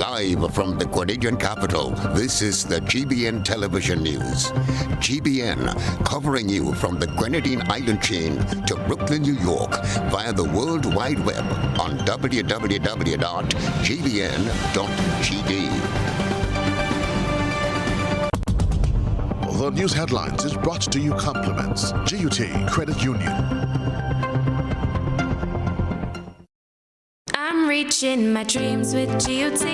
Live from the Grenadian capital, this is the GBN television news. GBN, covering you from the Grenadine Island chain to Brooklyn, New York, via the World Wide Web on www.gbn.gd. The news headlines is brought to you compliments GUT Credit Union. I'm reaching my dreams with GUT.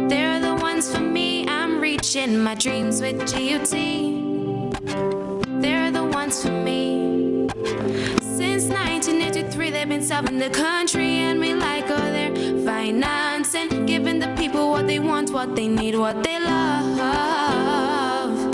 They're the ones for me. I'm reaching my dreams with GUT. They're the ones for me. Since 1983, they've been serving the country, and we like all their financing, giving the people what they want, what they need, what they love.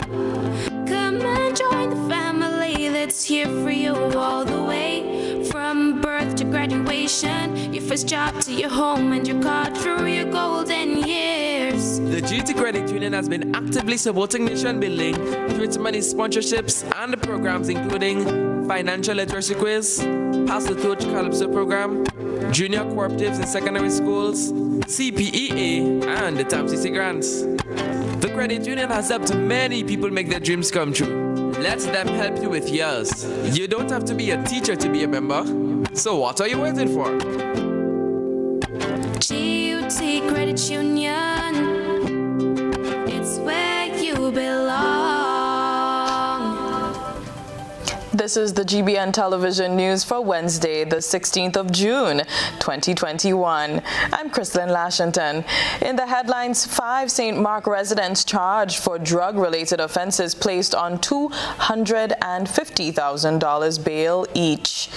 Come and join the family that's here for you all the way, from birth to graduation, your first job to your home and your car through your golden years. The GT Credit Union has been actively supporting nation building through its many sponsorships and programs, including financial literacy quiz, Pass the Torch Calypso program, junior cooperatives in secondary schools, CPEA, and the TAMCC grants. The credit union has helped many people make their dreams come true. Let them help you with yours. You don't have to be a teacher to be a member. So what are you waiting for? GUT Credit Union, it's where you belong. This is the GBN television news for Wednesday, the 16th of June, 2021. I'm Chrislyn Lashington. In the headlines, 5 St. Mark residents charged for drug-related offenses placed on $250,000 bail each.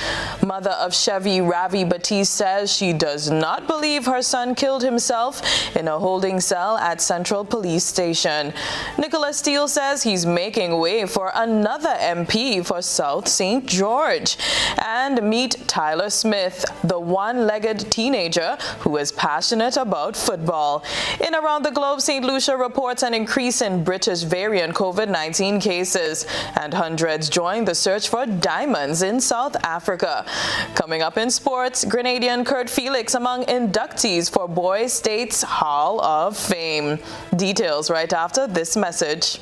Mother of Chevy Ravi Batiste says she does not believe her son killed himself in a holding cell at Central Police Station. Nicholas Steele says he's making way for another MP for South St. George. And meet Tyler Smith, the one-legged teenager who is passionate about football. In Around the Globe, St. Lucia reports an increase in British variant COVID-19 cases, and hundreds join the search for diamonds in South Africa. Coming up in sports, Grenadian Kurt Felix among inductees for Boys State's Hall of Fame. Details right after this message.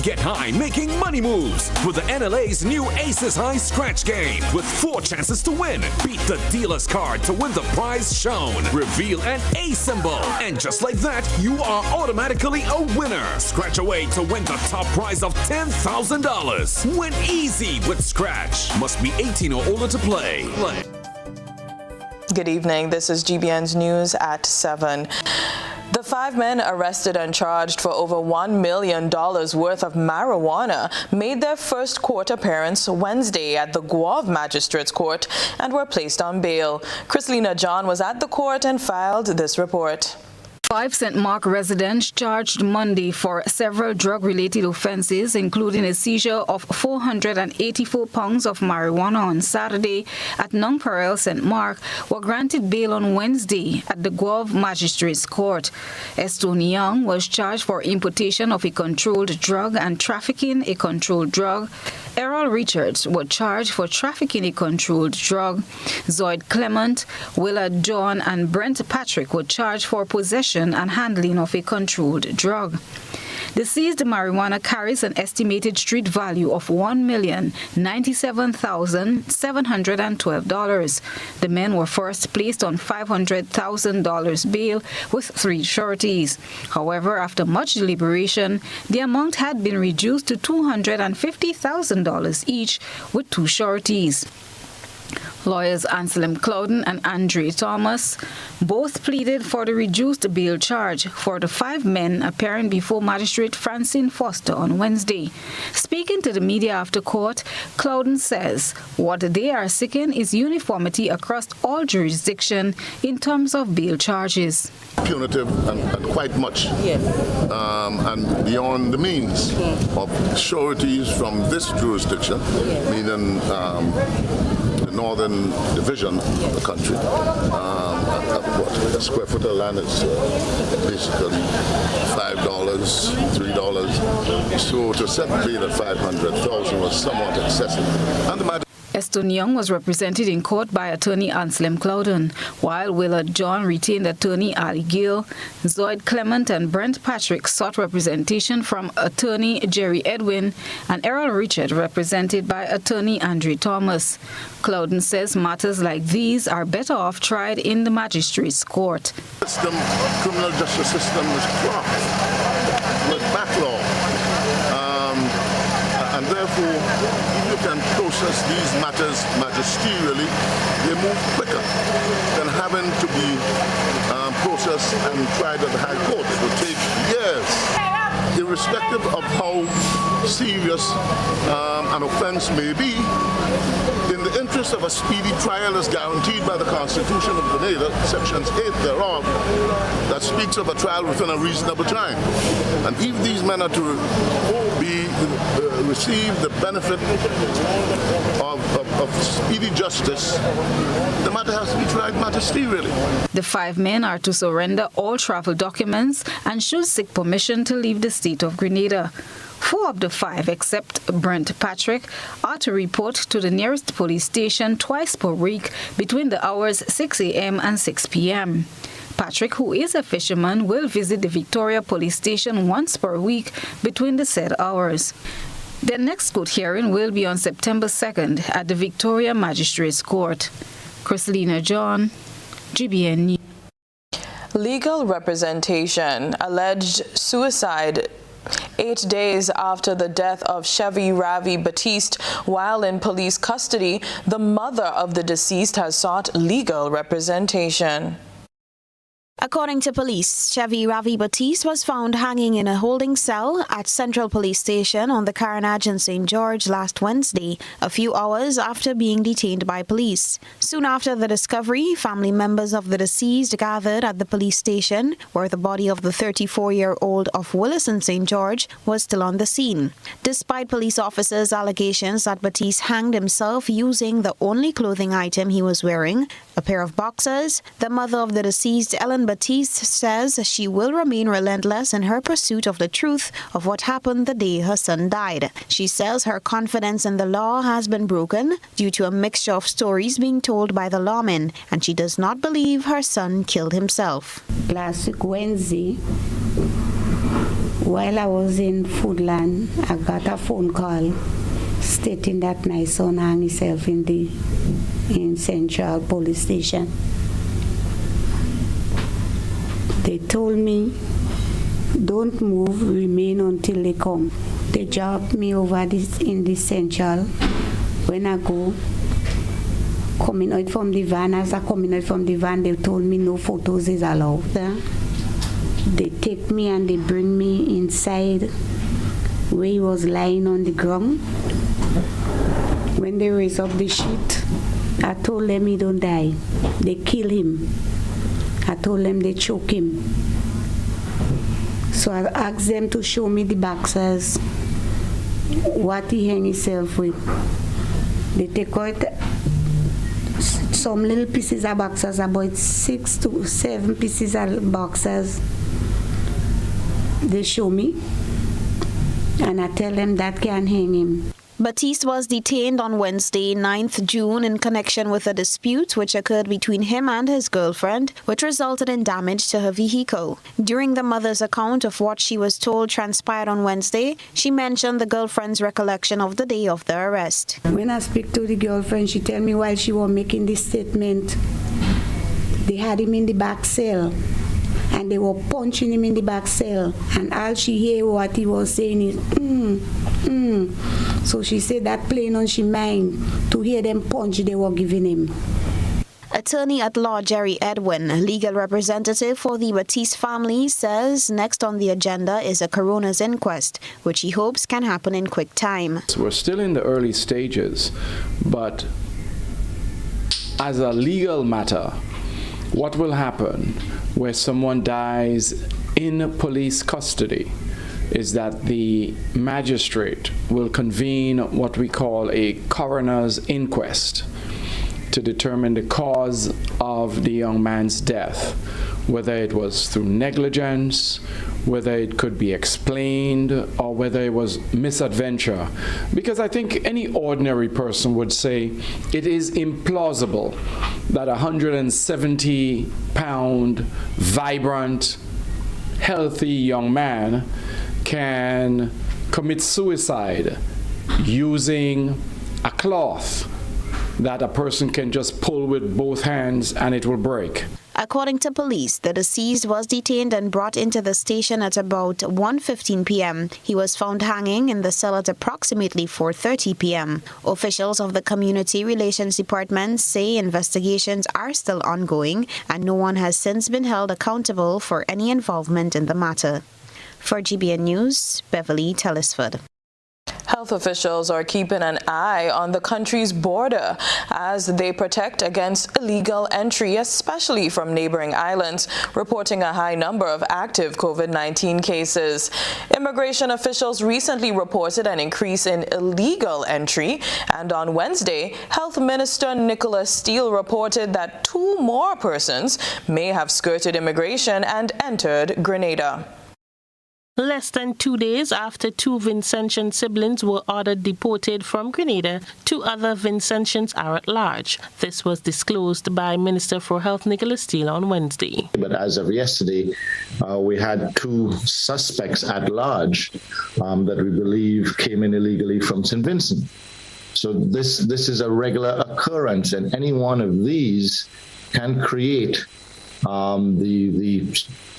Get high making money moves with the NLA's new Aces High Scratch game with 4 chances to win. Beat the dealer's card to win the prize shown. Reveal an A symbol. And just like that, you are automatically a winner. Scratch away to win the top prize of $10,000. Win easy with Scratch. Must be 18 or older to play. Good evening. This is GBN's news at 7. The 5 men arrested and charged for over $1 million worth of marijuana made their first court appearance Wednesday at the Guave Magistrates Court and were placed on bail. Chrislyn John was at the court and filed this report. 5 St. Mark residents charged Monday for several drug-related offenses, including a seizure of 484 pounds of marijuana on Saturday at Nongparel St. Mark, were granted bail on Wednesday at the Guave Magistrates Court. Eston Young was charged for importation of a controlled drug and trafficking a controlled drug. Errol Richards was charged for trafficking a controlled drug. Zoid Clement, Willard John, and Brent Patrick were charged for possession and handling of a controlled drug. The seized marijuana carries an estimated street value of $1,097,712. The men were first placed on $500,000 bail with 3 sureties. However, after much deliberation, the amount had been reduced to $250,000 each with 2 sureties. Lawyers Anselm Clouden and Andre Thomas both pleaded for the reduced bail charge for the 5 men appearing before Magistrate Francine Foster on Wednesday. Speaking to the media after court, Clouden says what they are seeking is uniformity across all jurisdictions in terms of bail charges. Punitive and quite much, and beyond the means of sureties from this jurisdiction, meaning the northern division of the country. A square foot of land is basically $5, $3. So to set the bail at $500,000 was somewhat excessive. And the Eston Young was represented in court by attorney Anselm Clouden, while Willard John retained attorney Ali Gill. Zoid Clement and Brent Patrick sought representation from attorney Jerry Edwin, and Errol Richard represented by attorney Andre Thomas. Clouden says matters like these are better off tried in the magistrate's court. The criminal justice system is clogged with backlog, and therefore, if you can process these matters magisterially, they move quicker than having to be processed and tried at the High Court. It will take years. Irrespective of how serious an offense may be, in the interest of a speedy trial as guaranteed by the Constitution of Grenada, Sections 8 thereof, that speaks of a trial within a reasonable time. And if these men are to receive the benefit of speedy justice, the matter has to be tried magisterially. The 5 men are to surrender all travel documents and should seek permission to leave the state of Grenada. 4 of the 5, except Brent Patrick, are to report to the nearest police station twice per week between the hours 6 a.m. and 6 p.m. Patrick, who is a fisherman, will visit the Victoria police station once per week between the said hours. Their next court hearing will be on September 2nd at the Victoria Magistrates Court. Chrislyn John, GBN News. Legal representation. Alleged suicide 8 days after the death of Chevy Ravi Batiste while in police custody. The mother of the deceased has sought legal representation. According to police, Chevy Ravi Batiste was found hanging in a holding cell at Central Police Station on the Carnage in St. George last Wednesday, a few hours after being detained by police. Soon after the discovery, family members of the deceased gathered at the police station, where the body of the 34-year-old of Willison St. George was still on the scene. Despite police officers' allegations that Batiste hanged himself using the only clothing item he was wearing, a pair of boxers, the mother of the deceased, Ellen Batiste, says she will remain relentless in her pursuit of the truth of what happened the day her son died. She says her confidence in the law has been broken due to a mixture of stories being told by the lawmen, and she does not believe her son killed himself. Last week Wednesday, while I was in Foodland, I got a phone call stating that my son hung himself in Central Police Station. They told me, don't move, remain until they come. They dropped me over in the Central. When I go, coming out from the van, as I coming out from the van, they told me no photos is allowed. They take me and they bring me inside where he was lying on the ground. When they raise up the sheet, I told them he don't die. They kill him. I told them they choke him. So I asked them to show me the boxes, what he hang himself with. They take out some little pieces of boxes, about 6 to 7 pieces of boxes. They show me, and I tell them that can hang him. Batiste was detained on Wednesday, 9th June, in connection with a dispute which occurred between him and his girlfriend, which resulted in damage to her vehicle. During the mother's account of what she was told transpired on Wednesday, she mentioned the girlfriend's recollection of the day of the arrest. When I speak to the girlfriend, she tell me while she was making this statement, they had him in the back cell, and they were punching him in the back cell, and all she heard what he was saying is, So she said that playing on she mind to hear them punch they were giving him. Attorney at law Jerry Edwin, legal representative for the Batiste family, says next on the agenda is a coroner's inquest, which he hopes can happen in quick time. We're still in the early stages, but as a legal matter, what will happen where someone dies in police custody is that the magistrate will convene what we call a coroner's inquest to determine the cause of the young man's death, whether it was through negligence, whether it could be explained or whether it was misadventure. Because I think any ordinary person would say it is implausible that a 170-pound, vibrant, healthy young man can commit suicide using a cloth that a person can just pull with both hands and it will break. According to police, the deceased was detained and brought into the station at about 1:15 p.m. He was found hanging in the cell at approximately 4:30 p.m. Officials of the Community Relations Department say investigations are still ongoing and no one has since been held accountable for any involvement in the matter. For GBN News, Beverly Tellisford. Health officials are keeping an eye on the country's border as they protect against illegal entry, especially from neighboring islands, reporting a high number of active COVID-19 cases. Immigration officials recently reported an increase in illegal entry, and on Wednesday, Health Minister Nicholas Steele reported that 2 more persons may have skirted immigration and entered Grenada. Less than 2 days after 2 Vincentian siblings were ordered deported from Grenada, 2 other Vincentians are at large. This was disclosed by Minister for Health Nicholas Steele on Wednesday. But as of yesterday, we had 2 suspects at large that we believe came in illegally from St. Vincent. So this is a regular occurrence, and any one of these can create the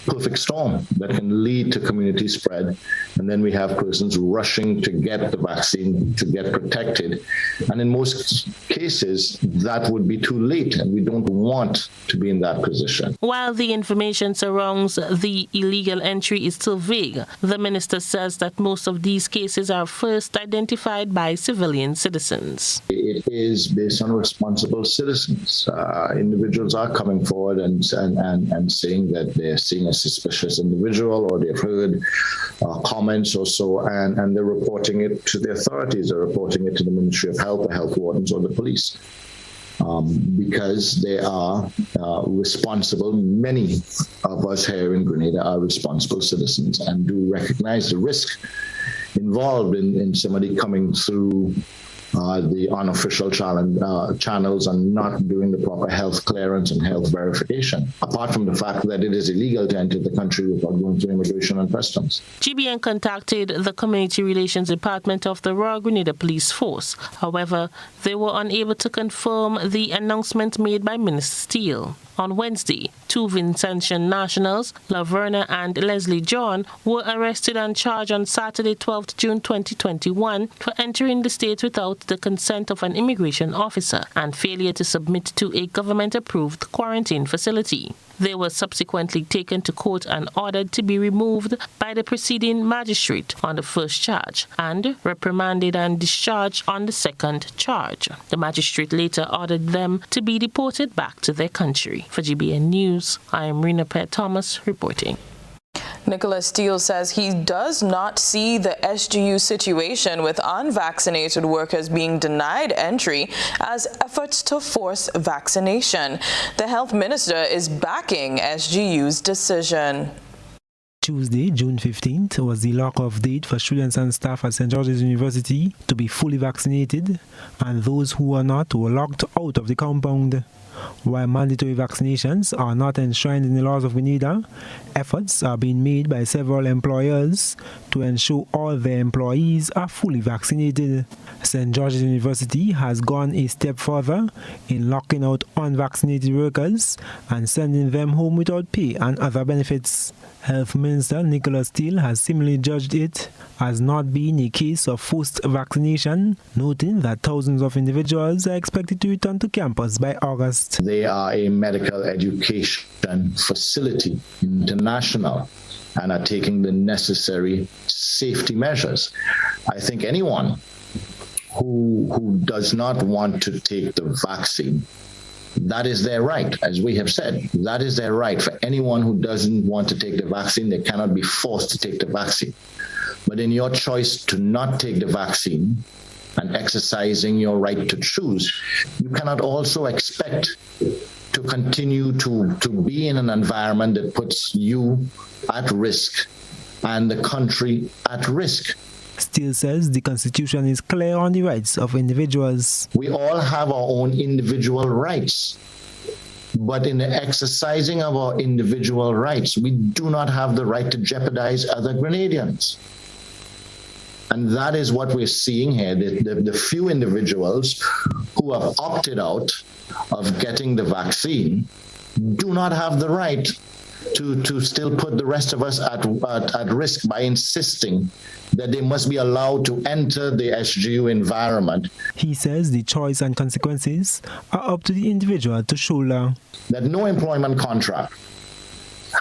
perfect storm that can lead to community spread. And then we have persons rushing to get the vaccine, to get protected. And in most cases, that would be too late, and we don't want to be in that position. While the information surrounds the illegal entry is still vague, the minister says that most of these cases are first identified by civilian citizens. It is based on responsible citizens. Individuals are coming forward and saying that they're seeing a suspicious individual, or they've heard comments or so, and they're reporting it to the authorities. They're reporting it to the Ministry of Health, the health wardens, or the police, because they are responsible. Many of us here in Grenada are responsible citizens and do recognize the risk involved in somebody coming through the unofficial channels and not doing the proper health clearance and health verification, apart from the fact that it is illegal to enter the country without going through immigration and customs. GBN contacted the Community Relations Department of the Royal Grenada Police Force. However, they were unable to confirm the announcement made by Minister Steele. On Wednesday, 2 Vincentian nationals, Laverna and Leslie John, were arrested and charged on Saturday, 12th June 2021 for entering the state without the consent of an immigration officer and failure to submit to a government-approved quarantine facility. They were subsequently taken to court and ordered to be removed by the preceding magistrate on the first charge and reprimanded and discharged on the second charge. The magistrate later ordered them to be deported back to their country. For GBN News, I am Rena Pett Thomas reporting. Nicholas Steele says he does not see the SGU situation with unvaccinated workers being denied entry as efforts to force vaccination. The health minister is backing SGU's decision. Tuesday, June 15th, was the lock-off date for students and staff at St. George's University to be fully vaccinated, and those who are not were locked out of the compound. While mandatory vaccinations are not enshrined in the laws of Grenada, efforts are being made by several employers to ensure all their employees are fully vaccinated. St. George's University has gone a step further in locking out unvaccinated workers and sending them home without pay and other benefits. Health Minister Nicholas Steele has similarly judged it as not being a case of forced vaccination, noting that thousands of individuals are expected to return to campus by August. They are a medical education facility, international, and are taking the necessary safety measures. I think anyone who does not want to take the vaccine, that is their right, as we have said. That is their right. For anyone who doesn't want to take the vaccine, they cannot be forced to take the vaccine. But in your choice to not take the vaccine and exercising your right to choose, you cannot also expect to continue to be in an environment that puts you at risk and the country at risk. Steele says the Constitution is clear on the rights of individuals. We all have our own individual rights, but in the exercising of our individual rights, we do not have the right to jeopardize other Grenadians. And that is what we're seeing here. The few individuals who have opted out of getting the vaccine do not have the right to still put the rest of us at risk by insisting that they must be allowed to enter the SGU environment. He says the choice and consequences are up to the individual to shoulder. That no employment contract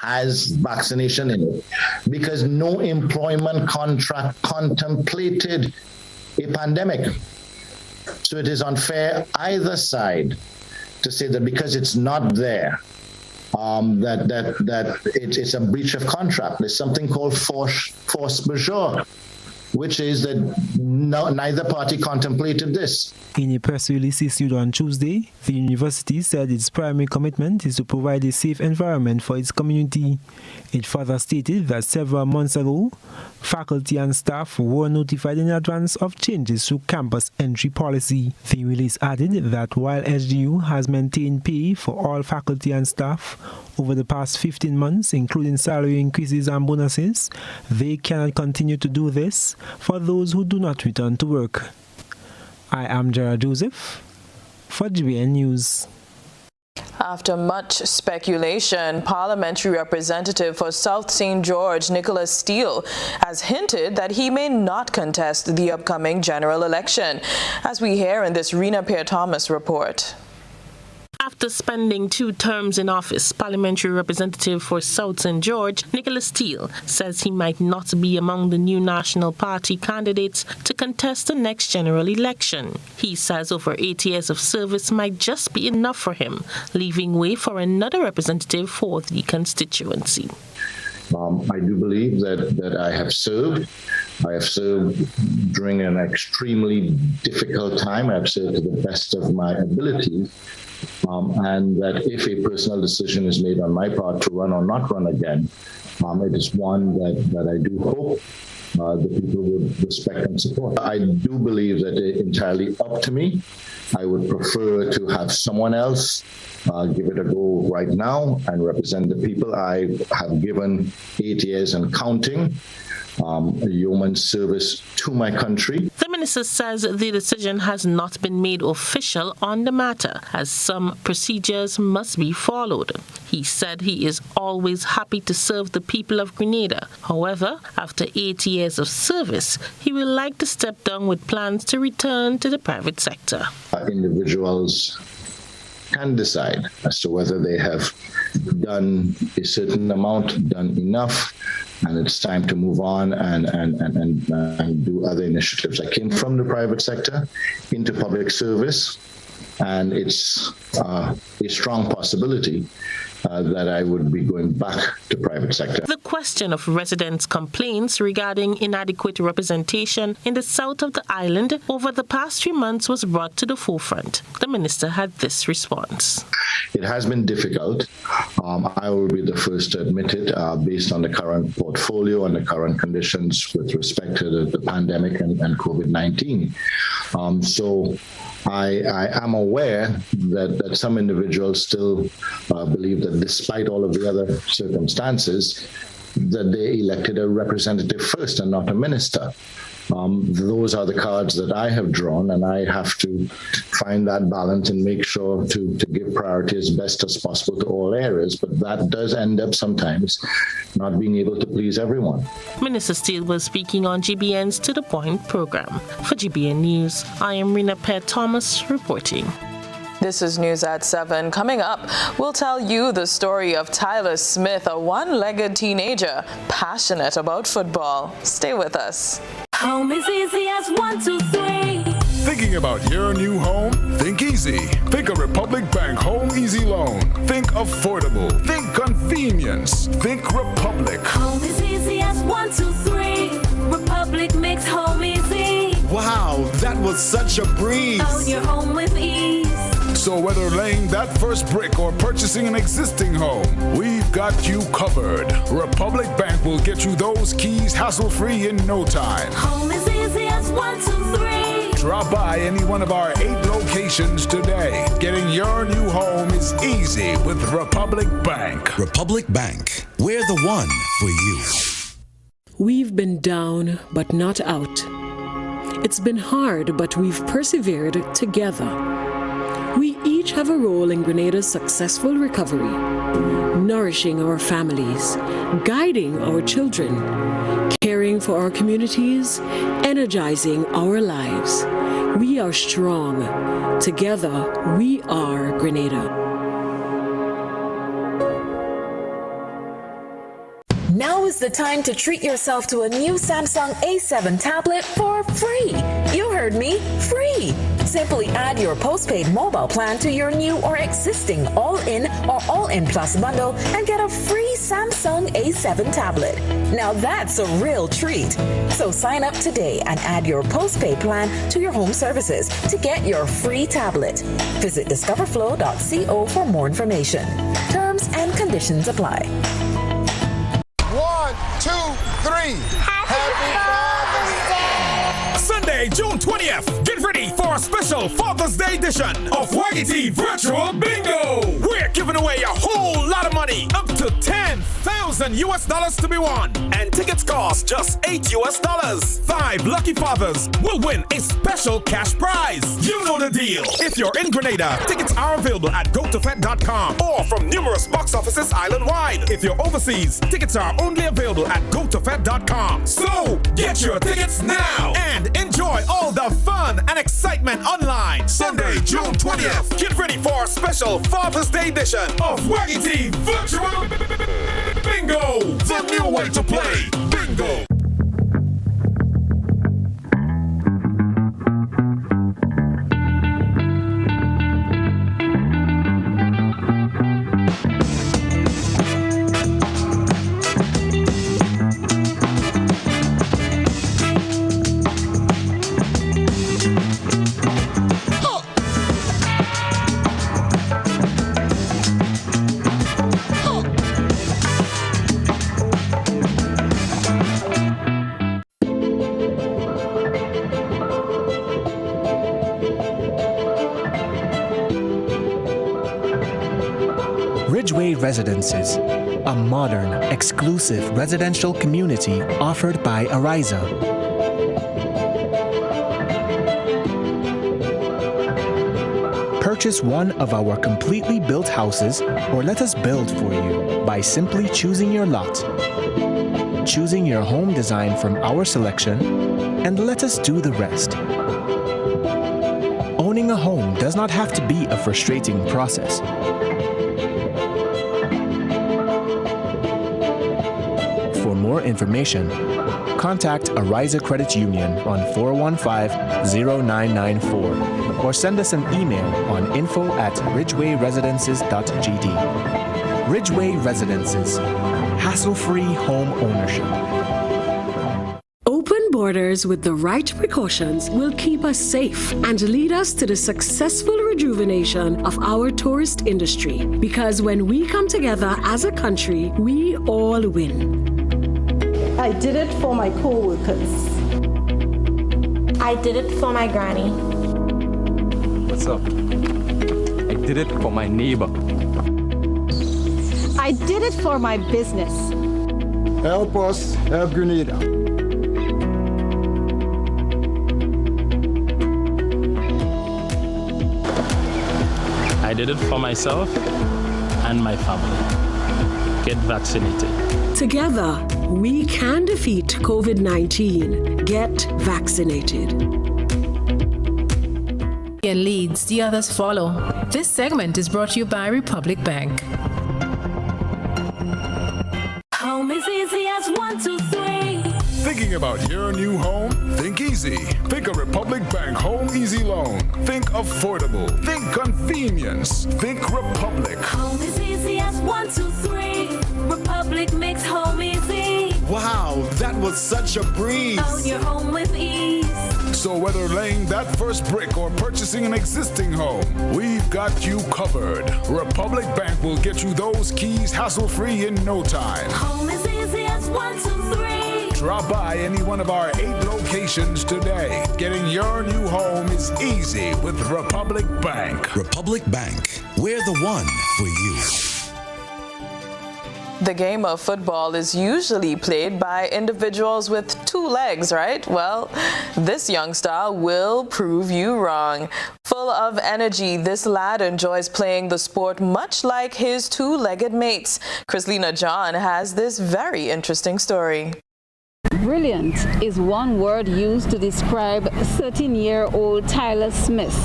has vaccination in it because no employment contract contemplated a pandemic. So it is unfair either side to say that because it's not there, that it's a breach of contract. There's something called force majeure, which is that neither party contemplated this. In a press release issued on Tuesday, the university said its primary commitment is to provide a safe environment for its community. It further stated that several months ago, faculty and staff were notified in advance of changes to campus entry policy. The release added that while SGU has maintained pay for all faculty and staff over the past 15 months, including salary increases and bonuses, they cannot continue to do this for those who do not return to work. I am Gerald Joseph for GBN News. After much speculation, Parliamentary Representative for South St. George, Nicholas Steele, has hinted that he may not contest the upcoming general election, as we hear in this Rena Pear-Thomas report. After spending 2 terms in office, Parliamentary Representative for South St. George, Nicholas Steele, says he might not be among the new National Party candidates to contest the next general election. He says over 8 years of service might just be enough for him, leaving way for another representative for the constituency. I do believe that I have served. I have served during an extremely difficult time. I have served to the best of my abilities. And that if a personal decision is made on my part to run or not run again, it is one that I do hope the people would respect and support. I do believe that it's entirely up to me. I would prefer to have someone else give it a go right now and represent the people. I have given 8 years and counting a yeoman's service to my country. The minister says the decision has not been made official on the matter, as some procedures must be followed. He said he is always happy to serve the people of Grenada. However, after 8 years of service, he would like to step down with plans to return to the private sector. Individuals can decide as to whether they have done a certain amount, done enough, and it's time to move on and do other initiatives. I came from the private sector into public service, and it's a strong possibility that I would be going back to private sector. The question of residents' complaints regarding inadequate representation in the south of the island over the past 3 months was brought to the forefront. The minister had this response. It has been difficult. I will be the first to admit it, based on the current portfolio and the current conditions with respect to the pandemic and COVID-19. So I am aware that some individuals still believe that despite all of the other circumstances, that they elected a representative first and not a minister. Those are the cards that I have drawn, and I have to find that balance and make sure to give priority as best as possible to all areas. But that does end up sometimes not being able to please everyone. Minister Steele was speaking on GBN's To The Point program. For GBN News, I am Rena Pear-Thomas reporting. This is News at 7. Coming up, we'll tell you the story of Tyler Smith, a one-legged teenager passionate about football. Stay with us. Home is easy as 1, 2, 3. Thinking about your new home? Think easy. Think of Republic Bank Home Easy Loan. Think affordable. Think convenience. Think Republic. Home is easy as 1, 2, 3. Republic makes home easy. Wow, that was such a breeze. Own your home with ease. So whether laying that first brick or purchasing an existing home, we've got you covered. Republic Bank will get you those keys hassle-free in no time. Home is easy as 1, 2, 3. Drop by any one of our 8 locations today. Getting your new home is easy with Republic Bank. Republic Bank, we're the one for you. We've been down, but not out. It's been hard, but we've persevered together. We each have a role in Grenada's successful recovery, nourishing our families, guiding our children, caring for our communities, energizing our lives. We are strong. Together, we are Grenada. Now is the time to treat yourself to a new Samsung A7 tablet for free. You heard me, free. Simply add your postpaid mobile plan to your new or existing all-in or all-in plus bundle and get a free Samsung A7 tablet. Now that's a real treat. So sign up today and add your postpaid plan to your home services to get your free tablet. Visit discoverflow.co for more information. Terms and conditions apply. 1, 2, 3. Happy Father's Day! Sunday, June 20th. Get ready for a special Father's Day edition of YT Virtual Bingo. We're giving away a whole lot of money, up to $10,000 to be won. And tickets cost just $8. 5 lucky fathers will win a special cash prize. You know the deal. If you're in Grenada, tickets are available at gotofet.com or from numerous box offices island-wide. If you're overseas, tickets are only available at gotofet.com. So get your tickets now and enjoy all the fun and excitement online. Sunday, June 20th. Get ready for a special Father's Day edition of YT Virtual Bingo. The new way to play bingo. Residences, a modern, exclusive residential community offered by Ariza. Purchase one of our completely built houses or let us build for you by simply choosing your lot, choosing your home design from our selection, and let us do the rest. Owning a home does not have to be a frustrating process. For more information, contact Ariza Credit Union on 415-0994 or send us an email on info@ridgeway-residences.gd. Ridgeway Residences, hassle-free home ownership. Open borders with the right precautions will keep us safe and lead us to the successful rejuvenation of our tourist industry. Because when we come together as a country, we all win. I did it for my co-workers. I did it for my granny. What's up? I did it for my neighbor. I did it for my business. Help us help Grenada. I did it for myself and my family. Get vaccinated. Together, we can defeat COVID-19. Get vaccinated. And leads, the others follow. This segment is brought to you by Republic Bank. Home is easy as 1, 2, 3. Thinking about your new home? Think easy. Think a Republic Bank Home Easy Loan. Think affordable. Think convenience. Think Republic. Home is easy as 1, 2, 3. Republic makes home easy. Wow, that was was such a breeze. Own your home with ease. So whether laying that first brick or purchasing an existing home, we've got you covered. Republic Bank will get you those keys hassle-free in no time. Home is easy as 1, 2, 3. Drop by any one of our 8 locations today. Getting your new home is easy with Republic Bank. Republic Bank, we're the one for you. The game of football is usually played by individuals with 2 legs, right? Well, this young star will prove you wrong. Full of energy, this lad enjoys playing the sport much like his 2-legged mates. Chrislyn John has this very interesting story. Brilliant is one word used to describe 13-year-old Tyler Smith,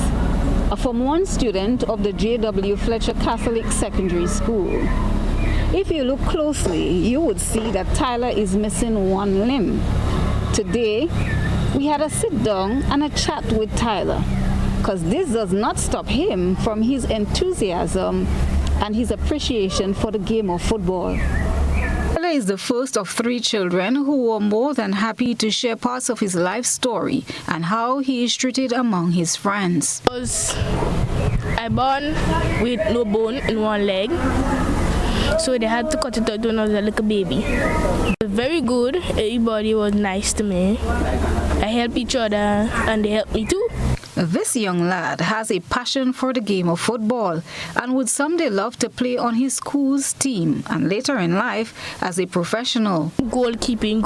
a Form 1 student of the J.W. Fletcher Catholic Secondary School. If you look closely, you would see that Tyler is missing one limb. Today, we had a sit down and a chat with Tyler, because this does not stop him from his enthusiasm and his appreciation for the game of football. Tyler is the first of 3 children who were more than happy to share parts of his life story and how he is treated among his friends. I born with no bone in one leg. So they had to cut it out when I was a little baby. It was very good. Everybody was nice to me. I help each other and they help me too. This young lad has a passion for the game of football and would someday love to play on his school's team and later in life as a professional. Goalkeeping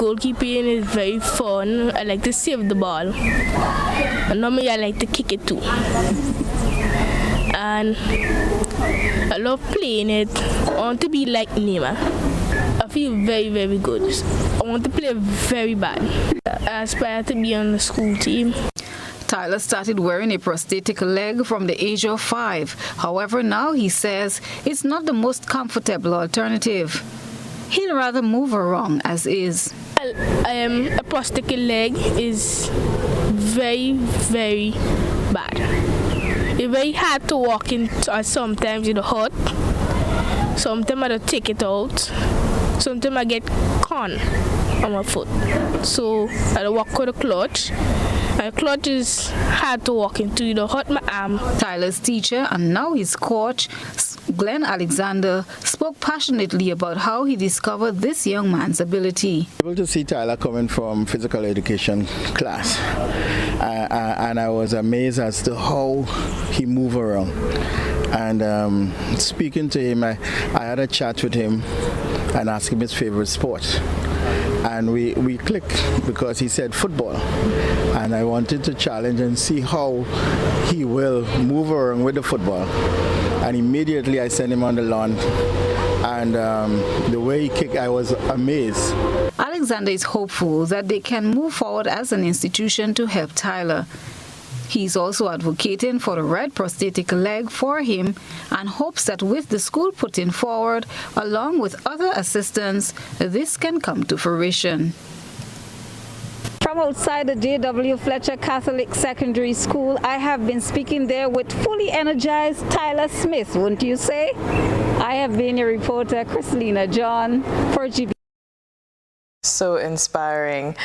is very fun. I like to save the ball. And normally I like to kick it too. And I love playing it. I want to be like Neymar. I feel very, very good. I want to play very bad. I aspire to be on the school team. Tyler started wearing a prosthetic leg from the age of 5. However, now he says it's not the most comfortable alternative. He'd rather move around as is. A prosthetic leg is very, very bad. It's very hard to walk in, sometimes it hurt. Sometimes I don't take it out. Sometimes I get corn on my foot. So I don't walk with a clutch. My clutch is hard to walk into. You don't hurt my arm. Tyler's teacher and now his coach, Glenn Alexander, spoke passionately about how he discovered this young man's ability. Able to see Tyler coming from physical education class, and I was amazed as to how he moved around. And speaking to him, I had a chat with him and asked him his favorite sport. And we clicked because he said football. And I wanted to challenge and see how he will move around with the football. And immediately I sent him on the lawn. And the way he kicked, I was amazed. Alexander is hopeful that they can move forward as an institution to help Tyler. He's also advocating for the red prosthetic leg for him and hopes that with the school putting forward, along with other assistance, this can come to fruition. From outside the J.W. Fletcher Catholic Secondary School, I have been speaking there with fully energized Tyler Smith, wouldn't you say? I have been your reporter, Chrislyn John, for GBN. So inspiring.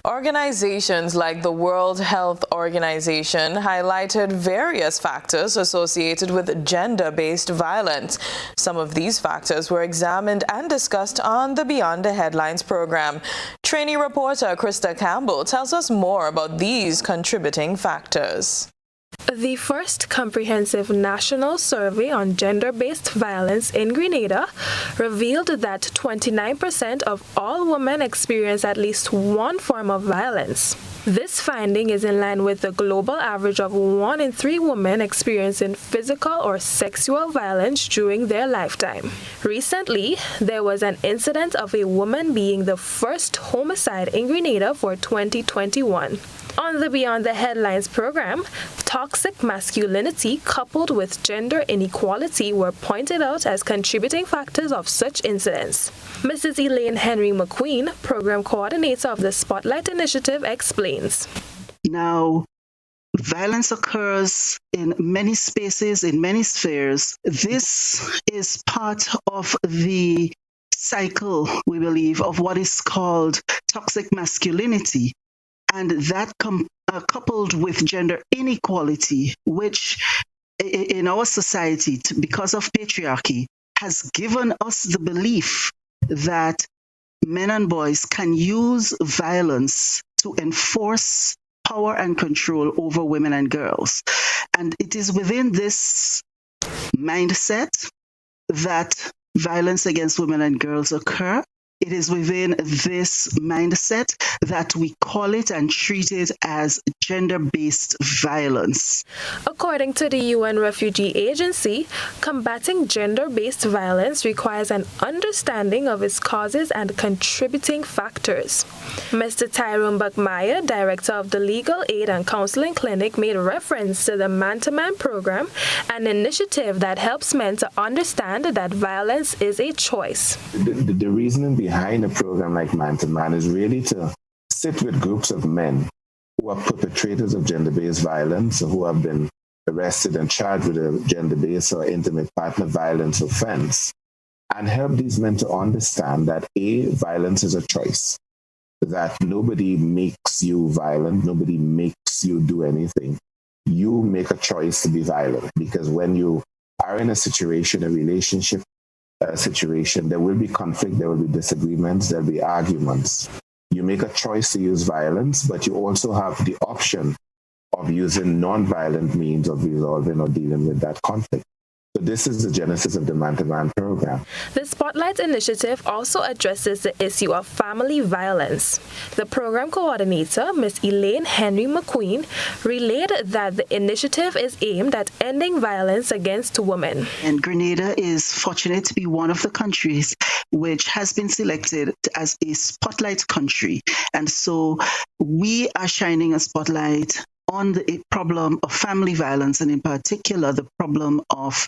Organizations like the World Health Organization highlighted various factors associated with gender-based violence. Some of these factors were examined and discussed on the Beyond the Headlines program. Trainee reporter Krista Campbell tells us more about these contributing factors. The first comprehensive national survey on gender-based violence in Grenada revealed that 29% of all women experience at least one form of violence. This finding is in line with the global average of 1 in 3 women experiencing physical or sexual violence during their lifetime. Recently, there was an incident of a woman being the first homicide in Grenada for 2021. On the Beyond the Headlines program, toxic masculinity coupled with gender inequality were pointed out as contributing factors of such incidents. Mrs. Elaine Henry McQueen, program coordinator of the Spotlight Initiative, explains. Now, violence occurs in many spaces, in many spheres. This is part of the cycle, we believe, of what is called toxic masculinity. And that coupled with gender inequality, which in our society, because of patriarchy, has given us the belief that men and boys can use violence to enforce power and control over women and girls. And it is within this mindset that violence against women and girls occur. It is within this mindset that we call it and treat it as gender-based violence. According to the UN Refugee Agency, combating gender-based violence requires an understanding of its causes and contributing factors. Mr. Tyrone Buckmeyer, director of the Legal Aid and Counseling Clinic, made reference to the Man-to-Man program, an initiative that helps men to understand that violence is a choice. The reasoning behind a program like Man-to-Man is really to sit with groups of men who are perpetrators of gender-based violence, or who have been arrested and charged with a gender-based or intimate partner violence offense, and help these men to understand that violence is a choice, that nobody makes you violent, nobody makes you do anything. You make a choice to be violent, because when you are in a situation, a relationship situation, there will be conflict, there will be disagreements, there will be arguments. You make a choice to use violence, but you also have the option of using non-violent means of resolving or dealing with that conflict. So this is the genesis of the Man-to-Man program. The Spotlight initiative also addresses the issue of family violence. The program coordinator, Ms. Elaine Henry McQueen, relayed that the initiative is aimed at ending violence against women. And Grenada is fortunate to be one of the countries which has been selected as a spotlight country. And so we are shining a spotlight on the problem of family violence, and in particular, the problem of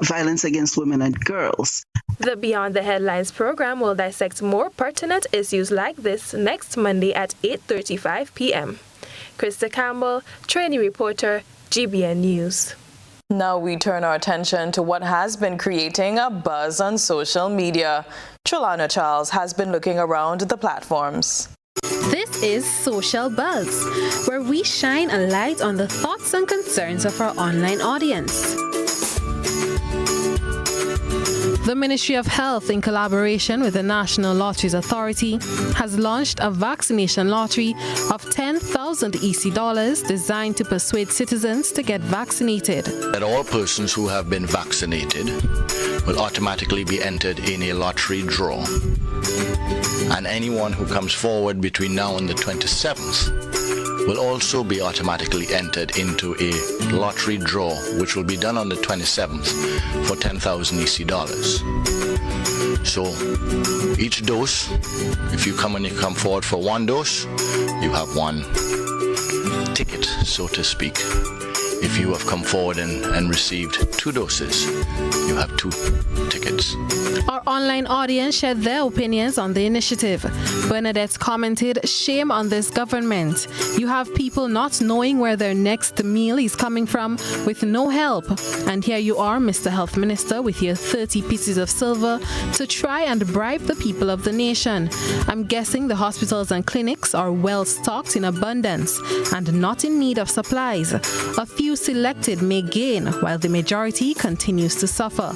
violence against women and girls. The Beyond the Headlines program will dissect more pertinent issues like this next Monday at 8:35 p.m. Krista Campbell, trainee reporter, GBN News. Now we turn our attention to what has been creating a buzz on social media. Trellona Charles has been looking around the platforms. This is Social Buzz, where we shine a light on the thoughts and concerns of our online audience. The Ministry of Health, in collaboration with the National Lotteries Authority, has launched a vaccination lottery of $10,000 EC designed to persuade citizens to get vaccinated. That all persons who have been vaccinated will automatically be entered in a lottery draw. And anyone who comes forward between now and the 27th will also be automatically entered into a lottery draw, which will be done on the 27th for $10,000 EC. So each dose, if you come forward for one dose, you have one ticket, so to speak. If you have come forward and received 2 doses, you have 2 tickets. Our online audience shared their opinions on the initiative. Bernadette commented, "Shame on this government. You have people not knowing where their next meal is coming from with no help. And here you are, Mr. Health Minister, with your 30 pieces of silver to try and bribe the people of the nation. I'm guessing the hospitals and clinics are well stocked in abundance and not in need of supplies. A few selected may gain while the majority continues to suffer."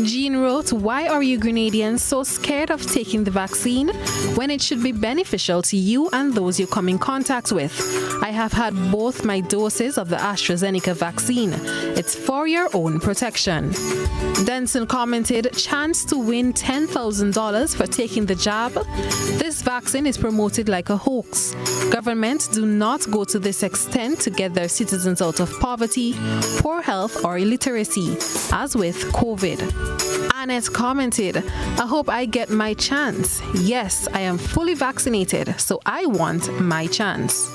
Jean wrote, "Why are you Grenadians so scared of taking the vaccine when it should be beneficial to you and those you come in contact with? I have had both my doses of the AstraZeneca vaccine. It's for your own protection." Denson commented, "Chance to win $10,000 for taking the jab? This vaccine is promoted like a hoax. Governments do not go to this extent to get their citizens out of poverty, poor health, or illiteracy, as with COVID." Annette commented, "I hope I get my chance. Yes, I am fully vaccinated, so I want my chance."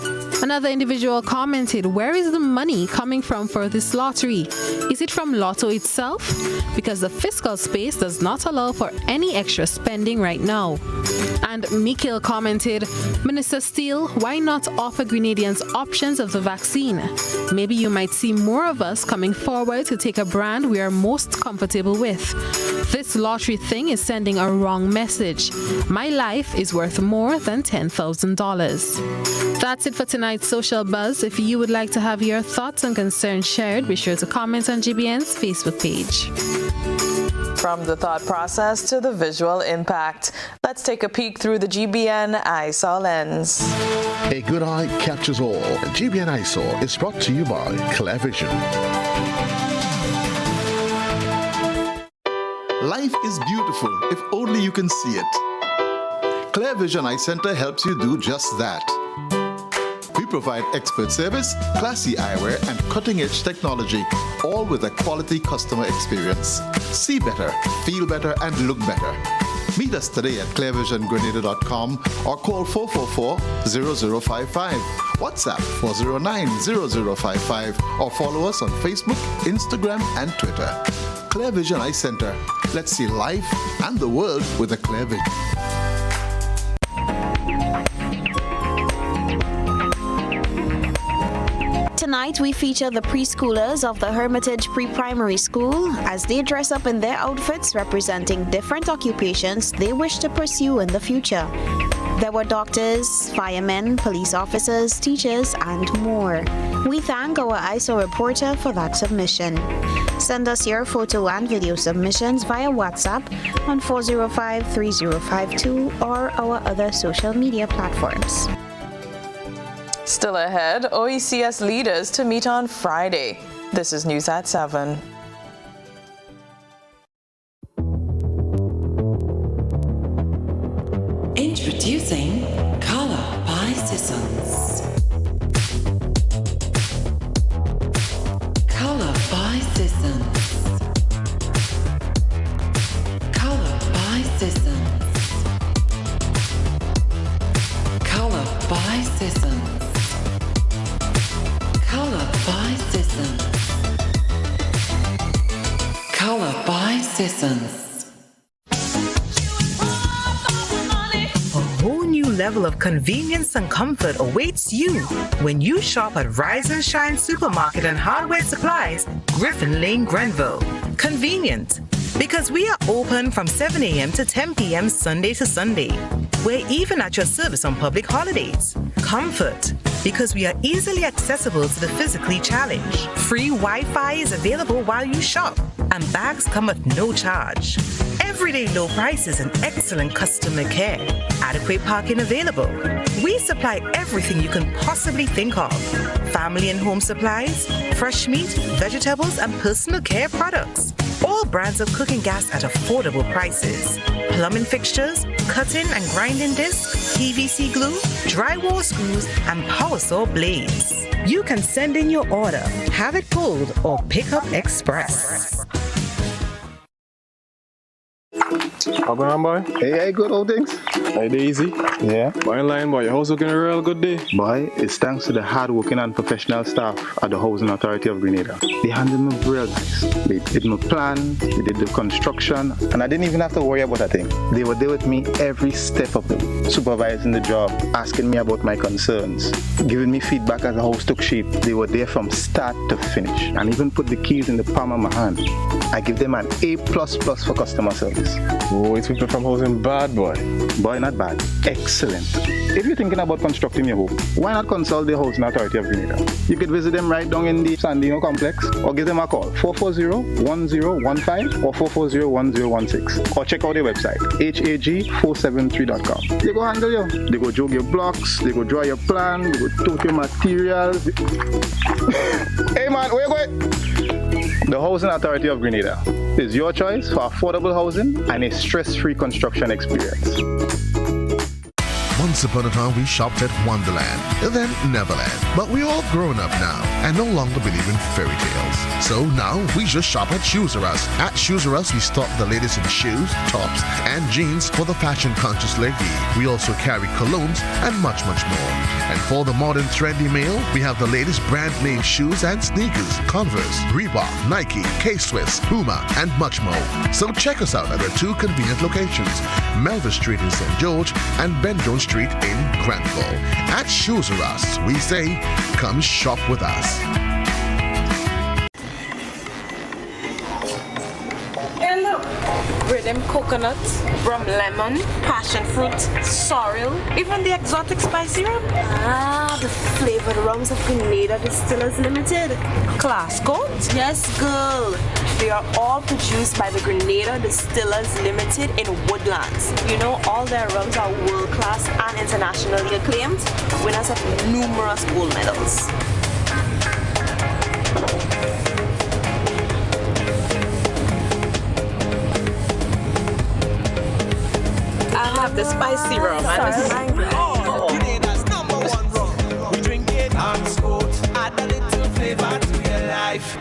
Another individual commented, "Where is the money coming from for this lottery? Is it from Lotto itself? Because the fiscal space does not allow for any extra spending right now." And Mikhail commented, "Minister Steele, why not offer Grenadians options of the vaccine? Maybe you might see more of us coming forward to take a brand we are most comfortable with. This lottery thing is sending a wrong message. My life is worth more than $10,000. That's it for tonight's Social Buzz. If you would like to have your thoughts and concerns shared, be sure to comment on GBN's Facebook page. From the thought process to the visual impact, let's take a peek through the GBN Eyesore lens. A good eye captures all. GBN Eyesore is brought to you by Clear Vision. Life is beautiful if only you can see it. Clear Vision Eye Center helps you do just that. We provide expert service, classy eyewear, and cutting-edge technology, all with a quality customer experience. See better, feel better, and look better. Meet us today at clearvisiongrenada.com or call 444-0055, WhatsApp 409-0055, or follow us on Facebook, Instagram, and Twitter. Clear Vision Eye Center. Let's see life and the world with a clear vision. Tonight, we feature the preschoolers of the Hermitage Pre-Primary School as they dress up in their outfits representing different occupations they wish to pursue in the future. There were doctors, firemen, police officers, teachers, and more. We thank our ISO reporter for that submission. Send us your photo and video submissions via WhatsApp on 405-3052 or our other social media platforms. Still ahead, OECS leaders to meet on Friday. This is News at 7. Introducing Color by Sissons. Color by Sissons. Color by Sissons. Color by Sissons. Color by Sissons. Color by Sissons. A whole new level of convenience and comfort awaits you when you shop at Rise and Shine Supermarket and Hardware Supplies, Griffin Lane, Grenville. Convenient, because we are open from 7 a.m. to 10 p.m. Sunday to Sunday. We're even at your service on public holidays. Comfort, because we are easily accessible to the physically challenged. Free Wi-Fi is available while you shop, and bags come at no charge. Everyday low prices and excellent customer care. Adequate parking available. We supply everything you can possibly think of. Family and home supplies, fresh meat, vegetables, and personal care products. All brands of cooking gas at affordable prices. Plumbing fixtures, cutting and grinding discs, PVC glue, drywall screws, and power saw blades. You can send in your order, have it pulled, or pick up express. How going on, boy? Hey, good old things. Hey, Daisy. Yeah. Boy, in line, boy. Your house looking a real good day. Boy, it's thanks to the hard-working and professional staff at the Housing Authority of Grenada. They handled me real nice. They did my plan, they did the construction, and I didn't even have to worry about a thing. They were there with me every step of the way, supervising the job, asking me about my concerns, giving me feedback as the house took shape. They were there from start to finish, and even put the keys in the palm of my hand. I give them an A++ for customer service. Oh, it's people from housing bad, boy. Boy, not bad. Excellent. If you're thinking about constructing your home, why not consult the Housing Authority of Grenada? You could visit them right down in the Sandino complex, or give them a call, 440-1015 or 440-1016. Or check out their website, hag473.com. They go handle you. They go jog your blocks, they go draw your plan, they go tote your materials. Hey man, where you going? The Housing Authority of Grenada is your choice for affordable housing and a stress-free construction experience. Once upon a time, we shopped at Wonderland, then Neverland. But we're all grown up now and no longer believe in fairy tales. So now we just shop at Shoes R Us. At Shoes R Us, we stock the latest in shoes, tops, and jeans for the fashion-conscious lady. We also carry colognes and much, much more. And for the modern trendy male, we have the latest brand name shoes and sneakers, Converse, Reebok, Nike, K-Swiss, Puma, and much more. So check us out at our two convenient locations, Melville Street in St. George and Ben Jones Street in Granville. At Shoes R Us, we say, come shop with us. And look, them coconut, rum lemon, passion fruit, sorrel, even the exotic spicy rum. Ah, the flavored rums of Grenada Distillers Limited. Class coat? Yes, girl. They are all produced by the Grenada Distillers Limited in Woodlands. You know, all their rums are world-class and internationally acclaimed, winners of numerous gold medals. I have the spicy rum. Grenada's #1 rum. We drink it on sport. Add a little flavor to your life.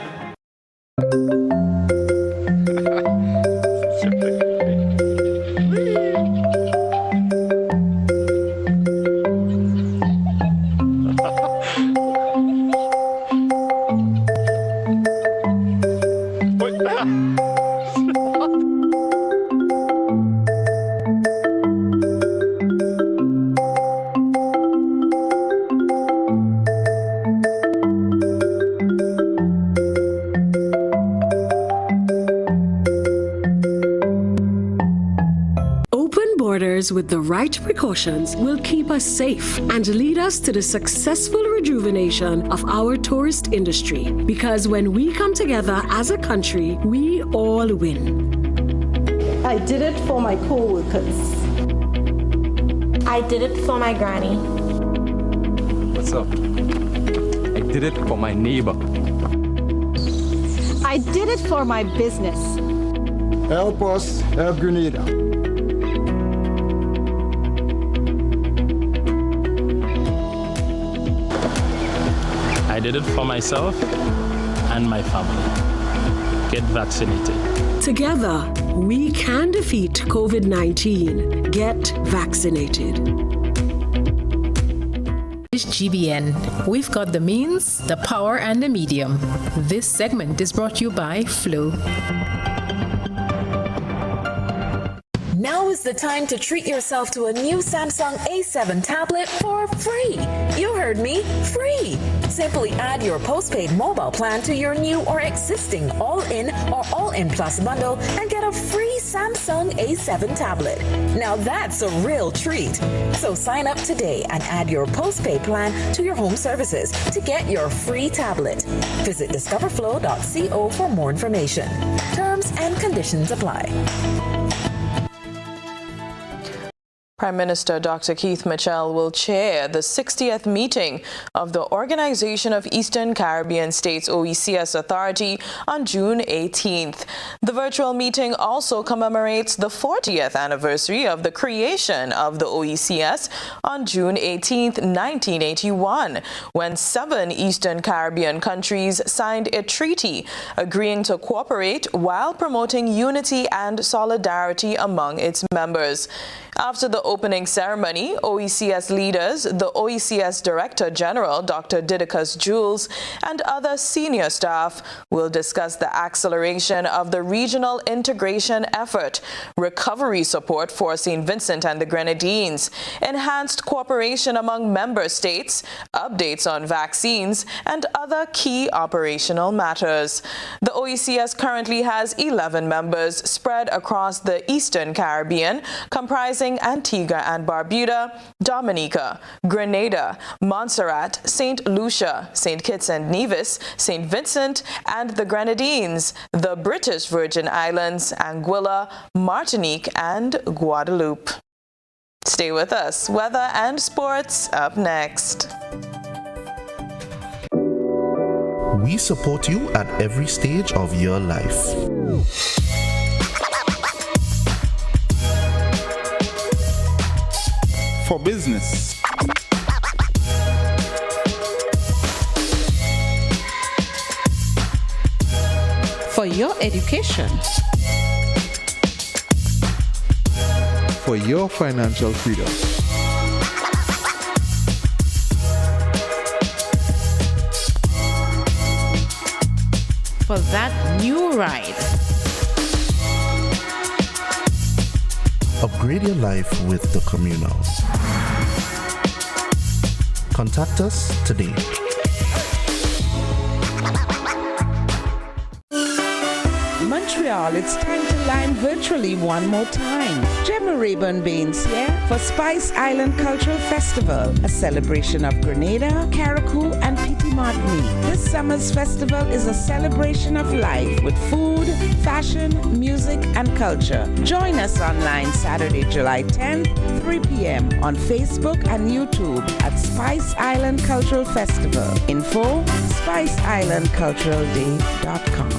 With the right precautions will keep us safe and lead us to the successful rejuvenation of our tourist industry. Because when we come together as a country, we all win. I did it for my co-workers. I did it for my granny. What's up? I did it for my neighbor. I did it for my business. Help us help Grenada. I did it for myself and my family. Get vaccinated. Together, we can defeat COVID-19. Get vaccinated. It's GBN. We've got the means, the power, and the medium. This segment is brought to you by Flow. Now is the time to treat yourself to a new Samsung A7 tablet for free. You heard me, free. Simply add your postpaid mobile plan to your new or existing all-in or all-in plus bundle and get a free Samsung A7 tablet. Now that's a real treat. So sign up today and add your postpaid plan to your home services to get your free tablet. Visit discoverflow.co for more information. Terms and conditions apply. Prime Minister Dr. Keith Mitchell will chair the 60th meeting of the Organization of Eastern Caribbean States OECS Authority on June 18th. The virtual meeting also commemorates the 40th anniversary of the creation of the OECS on June 18th, 1981, when 7 Eastern Caribbean countries signed a treaty agreeing to cooperate while promoting unity and solidarity among its members. After the opening ceremony, OECS leaders, the OECS Director General, Dr. Didicus Jules, and other senior staff will discuss the acceleration of the regional integration effort, recovery support for St. Vincent and the Grenadines, enhanced cooperation among member states, updates on vaccines, and other key operational matters. The OECS currently has 11 members spread across the Eastern Caribbean, comprising Antigua and Barbuda, Dominica, Grenada, Montserrat, St. Lucia, St. Kitts and Nevis, St. Vincent and the Grenadines, the British Virgin Islands, Anguilla, Martinique, and Guadeloupe. Stay with us. Weather and sports up next. We support you at every stage of your life. For business, for your education, for your financial freedom, for that new ride. Upgrade your life with the Communal. Contact us today. Montreal y'all, it's time to line virtually one more time. Gemma Rayburn Baines here for Spice Island Cultural Festival, a celebration of Grenada, Carriacou, and Petit Martini. This summer's festival is a celebration of life with food, fashion, music, and culture. Join us online Saturday, July 10th, 3 p.m. on Facebook and YouTube at Spice Island Cultural Festival. Info, spiceislandculturalday.com.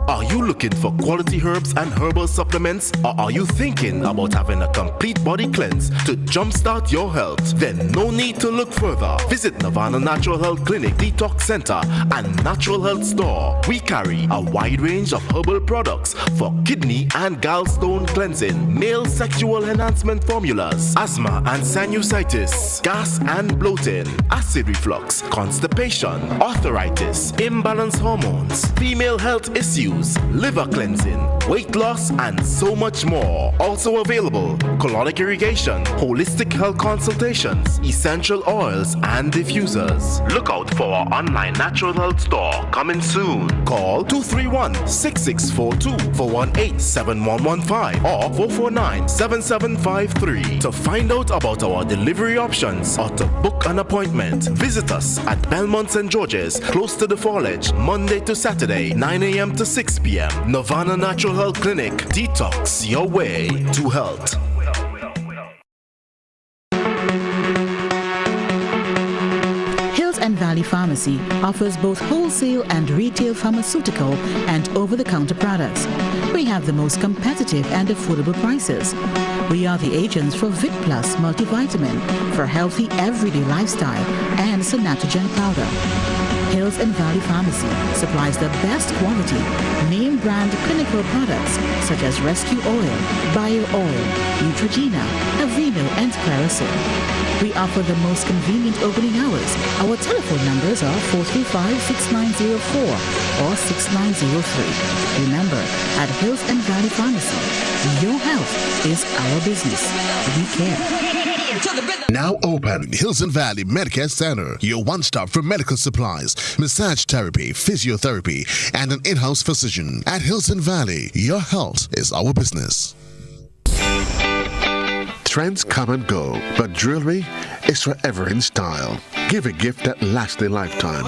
Are you looking for quality herbs and herbal supplements, or are you thinking about having a complete body cleanse to jumpstart your health? Then no need to look further. Visit Nirvana Natural Health Clinic, Detox Center, and Natural Health Store. We carry a wide range of herbal products for kidney and gallstone cleansing, male sexual enhancement formulas, asthma and sinusitis, gas and bloating, acid reflux, constipation, arthritis, imbalanced hormones, female health issues, liver cleansing, weight loss, and so much more. Also available, colonic irrigation, holistic health consultations, essential oils, and diffusers. Look out for our online natural health store coming soon. Call 231-6642 418-7115 or 449-7753 to find out about our delivery options or to book an appointment. Visit us at Belmont St. George's, close to the Fallage, Monday to Saturday, 9 a.m. to 6 p.m. Nirvana Natural Health Clinic. Detox your way to health. Hills and Valley Pharmacy offers both wholesale and retail pharmaceutical and over-the-counter products. We have the most competitive and affordable prices. We are the agents for Vit Plus multivitamin for healthy everyday lifestyle and Sanatogen powder. Hills and Valley Pharmacy supplies the best quality, name brand clinical products such as Rescue Oil, Bio Oil, Neutrogena, Aveeno, and Clarisil. We offer the most convenient opening hours. Our telephone numbers are 435-6904 or 6903. Remember, at Hills and Valley Pharmacy, your health is our business. We care. Now open, Hills and Valley Medicare Center, your one-stop for medical supplies, massage therapy, physiotherapy, and an in-house physician. At Hills and Valley, your health is our business. Trends come and go, but jewelry is forever in style. Give a gift that lasts a lifetime.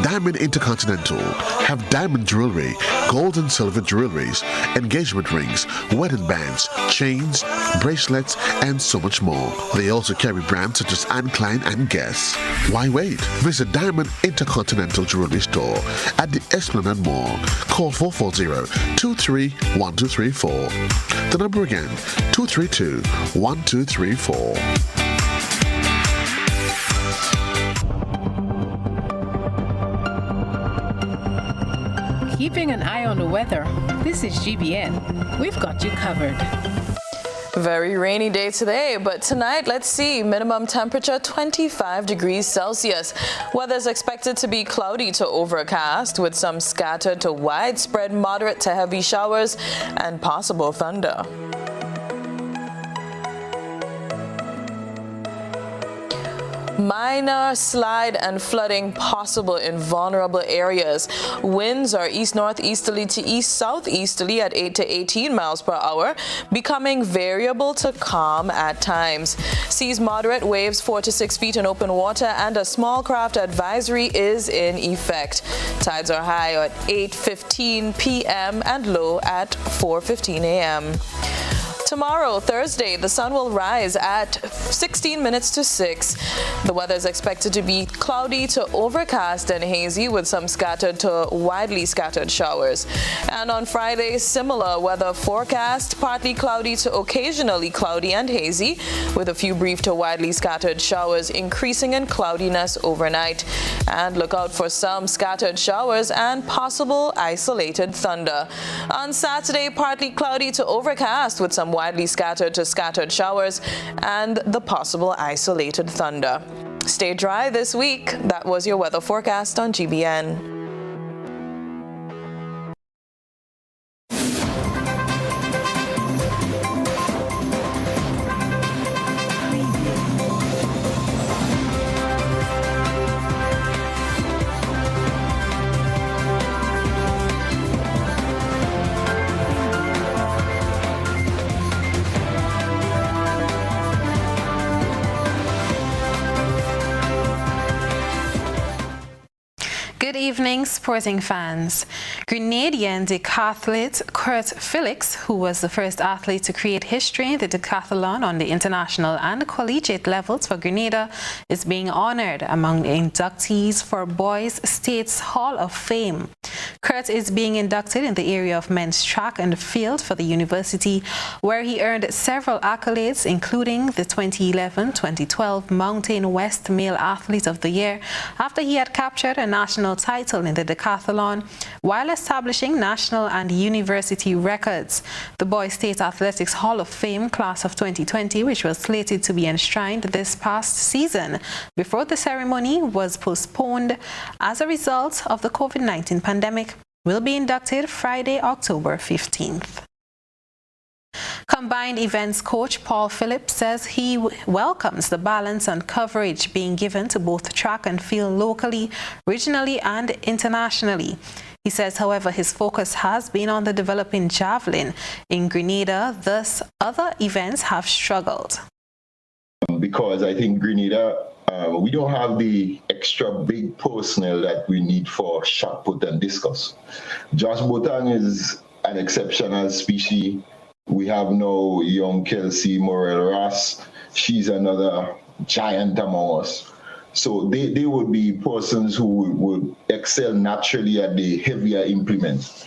Diamond Intercontinental have diamond jewelry, gold and silver jewelries, engagement rings, wedding bands, chains, bracelets, and so much more. They also carry brands such as Anne Klein and Guess. Why wait? Visit Diamond Intercontinental Jewelry Store at the Esplanade Mall. Call 440-231234. The number again, 232-1234. Keeping an eye on the weather. This is GBN. We've got you covered. Very rainy day today, but tonight, let's see, minimum temperature 25 degrees Celsius. Weather is expected to be cloudy to overcast with some scattered to widespread moderate to heavy showers and possible thunder. Minor slide and flooding possible in vulnerable areas. Winds are east-northeasterly to east-southeasterly at 8 to 18 miles per hour, becoming variable to calm at times. Seas moderate, waves 4 to 6 feet in open water, and a small craft advisory is in effect. Tides are high at 8:15 p.m. and low at 4:15 a.m. Tomorrow, Thursday, the sun will rise at 16 minutes to 6. The weather is expected to be cloudy to overcast and hazy with some scattered to widely scattered showers. And on Friday, similar weather forecast, partly cloudy to occasionally cloudy and hazy with a few brief to widely scattered showers increasing in cloudiness overnight. And look out for some scattered showers and possible isolated thunder. On Saturday, partly cloudy to overcast with some widely scattered to scattered showers and the possible isolated thunder. Stay dry this week. That was your weather forecast on GBN. evening, sporting fans. Grenadian decathlete Kurt Felix, who was the first athlete to create history in the decathlon on the international and collegiate levels for Grenada, is being honored among the inductees for Boys State's Hall of Fame. Kurt is being inducted in the area of men's track and field for the university, where he earned several accolades, including the 2011-2012 Mountain West Male Athlete of the Year, after he had captured a national title in the decathlon while establishing national and university records. The Boys State Athletics Hall of Fame class of 2020, which was slated to be enshrined this past season before the ceremony was postponed as a result of the COVID-19 pandemic, will be inducted Friday, October 15th. Combined events coach Paul Phillips says he welcomes the balance and coverage being given to both track and field locally, regionally and internationally. He says, however, his focus has been on the developing javelin in Grenada, thus other events have struggled. Because I think Grenada, we don't have the extra big personnel that we need for shot put and discus. Josh Botang is an exceptional species. We have now young Kelsey Morel-Ross. She's another giant among us. So they would be persons who would excel naturally at the heavier implements.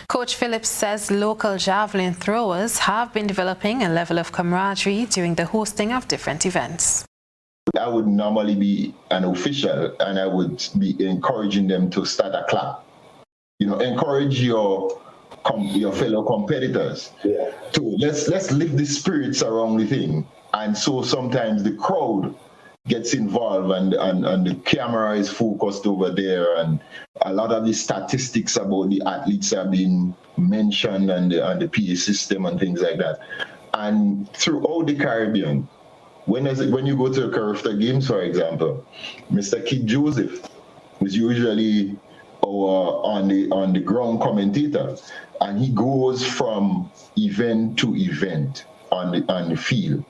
Coach Phillips says local javelin throwers have been developing a level of camaraderie during the hosting of different events. I would normally be an official and I would be encouraging them to start a clap. You know, encourage your fellow competitors to let's lift the spirits around the thing. And so sometimes the crowd gets involved and the camera is focused over there, and a lot of the statistics about the athletes are being mentioned and the PA system and things like that. And throughout the Caribbean, when you go to the Carifta Games, for example, Mr. Kid Joseph is usually on the ground commentator, and he goes from event to event on the field,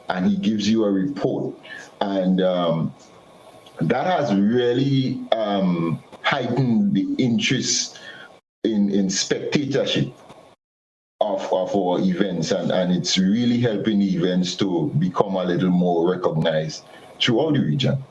and he gives you a report, and that has really heightened the interest in spectatorship of our events, and it's really helping the events to become a little more recognized throughout the region.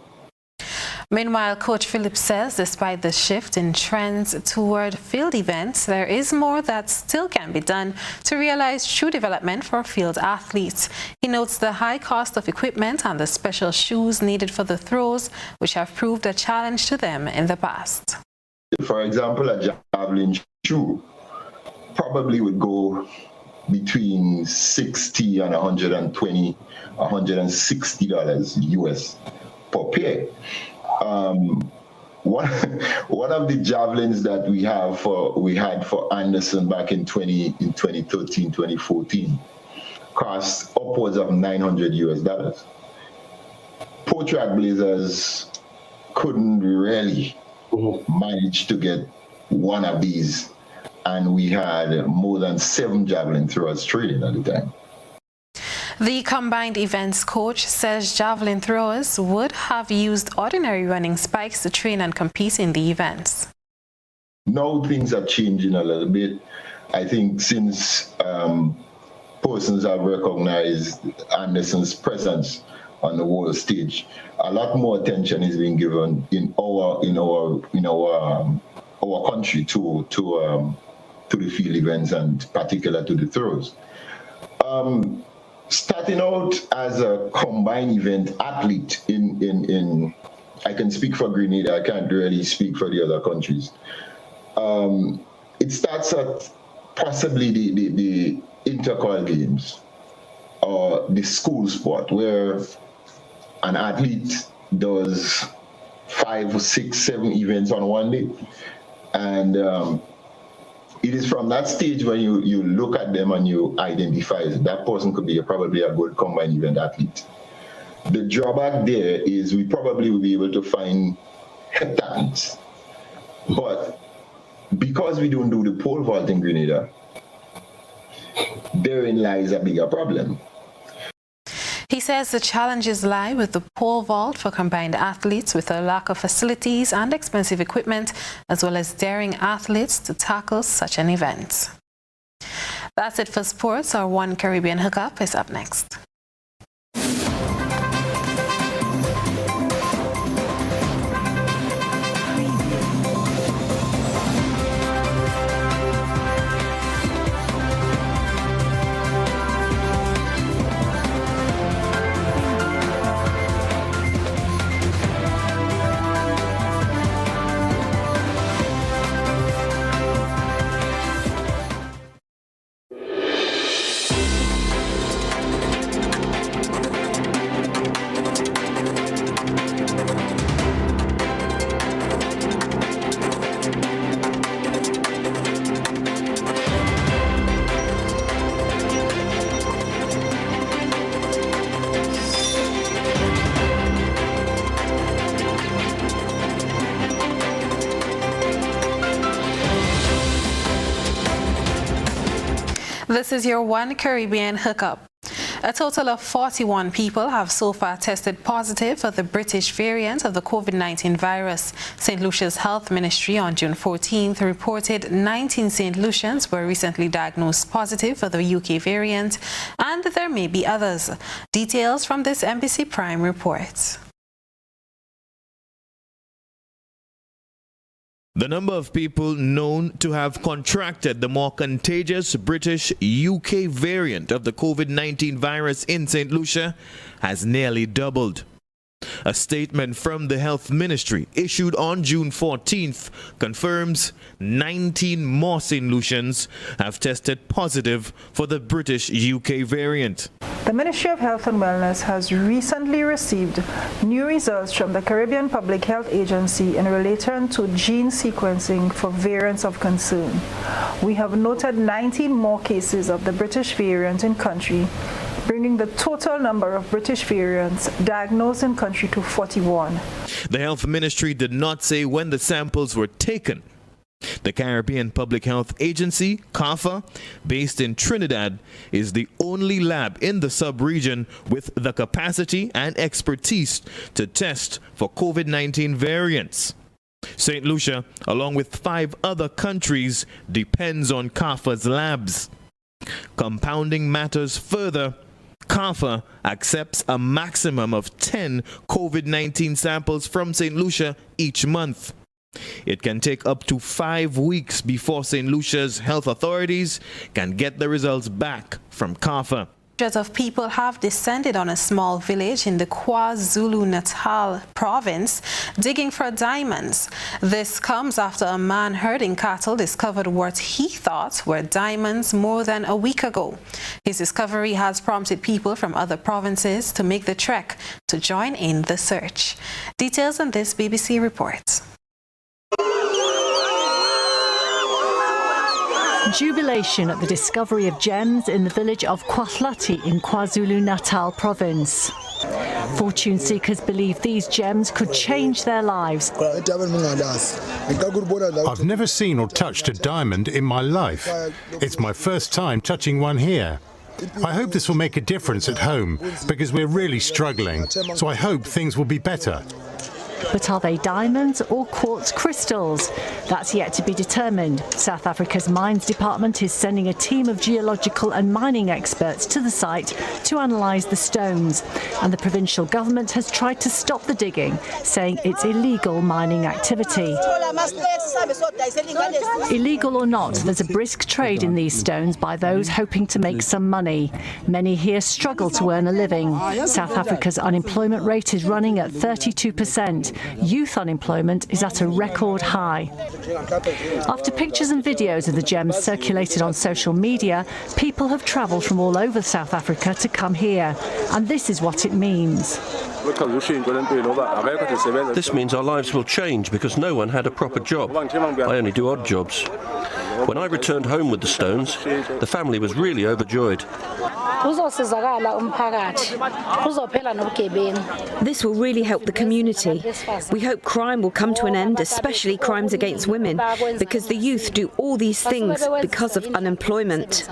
Meanwhile, Coach Phillips says despite the shift in trends toward field events, there is more that still can be done to realize true development for field athletes. He notes the high cost of equipment and the special shoes needed for the throws, which have proved a challenge to them in the past. For example, a javelin shoe probably would go between $60 and $120, $160 US per pair. One of the javelins that we had for Anderson back in 2013, 2014 cost upwards of $900 US. Pro-track Blazers couldn't really manage to get one of these, and we had more than 7 javelin throwers training at the time. The combined events coach says javelin throwers would have used ordinary running spikes to train and compete in the events. Now things are changing a little bit. I think since persons have recognized Anderson's presence on the world stage, a lot more attention is being given in our country to the field events, and particular to the throws. Starting out as a combined event athlete in I can speak for Grenada, I can't really speak for the other countries. It starts at possibly the intercol games or the school sport, where an athlete does 5, 6, 7 events on one day. And it is from that stage when you look at them and you identify that person could be probably a good combined event athlete. The drawback there is we probably will be able to find heptathletes, but because we don't do the pole vault in Grenada, therein lies a bigger problem. He says the challenges lie with the pole vault for combined athletes with a lack of facilities and expensive equipment, as well as daring athletes to tackle such an event. That's it for sports. Our One Caribbean Hookup is up next. This is your One Caribbean Hookup. A total of 41 people have so far tested positive for the British variant of the COVID-19 virus. St. Lucia's Health Ministry on June 14th reported 19 St. Lucians were recently diagnosed positive for the UK variant, and there may be others. Details from this NBC Prime report. The number of people known to have contracted the more contagious British UK variant of the COVID-19 virus in St. Lucia has nearly doubled. A statement from the Health Ministry issued on June 14th confirms 19 more St. Lucians have tested positive for the British UK variant. The Ministry of Health and Wellness has recently received new results from the Caribbean Public Health Agency in relation to gene sequencing for variants of concern. We have noted 19 more cases of the British variant in country, bringing the total number of British variants diagnosed in country to 41. The Health Ministry did not say when the samples were taken. The Caribbean Public Health Agency, CARPHA, based in Trinidad, is the only lab in the sub-region with the capacity and expertise to test for COVID-19 variants. St. Lucia, along with 5 other countries, depends on CARPHA's labs. Compounding matters further, CARPHA accepts a maximum of 10 COVID-19 samples from St. Lucia each month. It can take up to 5 weeks before St. Lucia's health authorities can get the results back from CARPHA. Hundreds of people have descended on a small village in the KwaZulu-Natal province digging for diamonds. This comes after a man herding cattle discovered what he thought were diamonds more than a week ago. His discovery has prompted people from other provinces to make the trek to join in the search. Details on this BBC report. Jubilation at the discovery of gems in the village of Kwahlati in KwaZulu-Natal province. Fortune seekers believe these gems could change their lives. I've never seen or touched a diamond in my life. It's my first time touching one here. I hope this will make a difference at home because we're really struggling, so I hope things will be better. But are they diamonds or quartz crystals? That's yet to be determined. South Africa's Mines Department is sending a team of geological and mining experts to the site to analyse the stones. And the provincial government has tried to stop the digging, saying it's illegal mining activity. Illegal or not, there's a brisk trade in these stones by those hoping to make some money. Many here struggle to earn a living. South Africa's unemployment rate is running at 32%. Youth unemployment is at a record high. After pictures and videos of the gems circulated on social media, people have travelled from all over South Africa to come here. And this is what it means. This means our lives will change because no one had a proper job. I only do odd jobs. When I returned home with the stones, the family was really overjoyed. This will really help the community. We hope crime will come to an end, especially crimes against women, because the youth do all these things because of unemployment.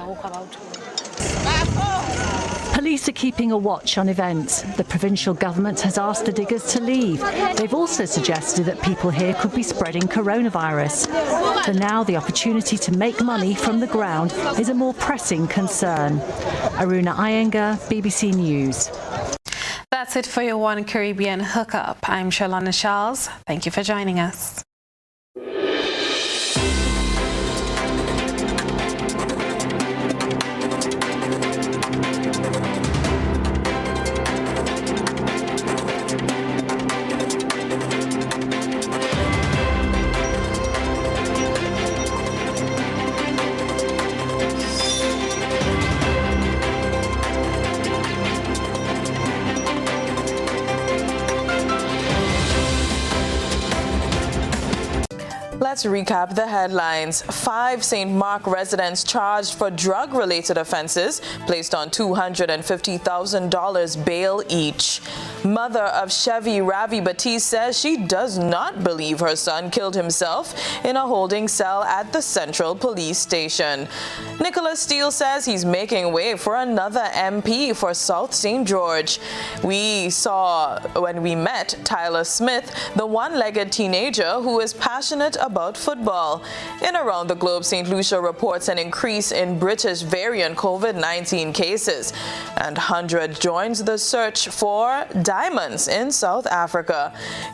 Police police are keeping a watch on events. The provincial government has asked the diggers to leave. They've also suggested that people here could be spreading coronavirus. For now, the opportunity to make money from the ground is a more pressing concern. Aruna Iyengar, BBC News. That's it for your One Caribbean Hookup. I'm Trellona Charles. Thank you for joining us. Let's recap the headlines. 5 St. Mark residents charged for drug-related offenses placed on $250,000 bail each. Mother of Chevy Ravi Batiste says she does not believe her son killed himself in a holding cell at the Central Police Station. Nicholas Steele says he's making way for another MP for South St. George. We saw when we met Tyler Smith, the one-legged teenager who is passionate about football. In Around the Globe, St. Lucia reports an increase in British variant COVID-19 cases, and 100 joins the search for diamonds in South Africa.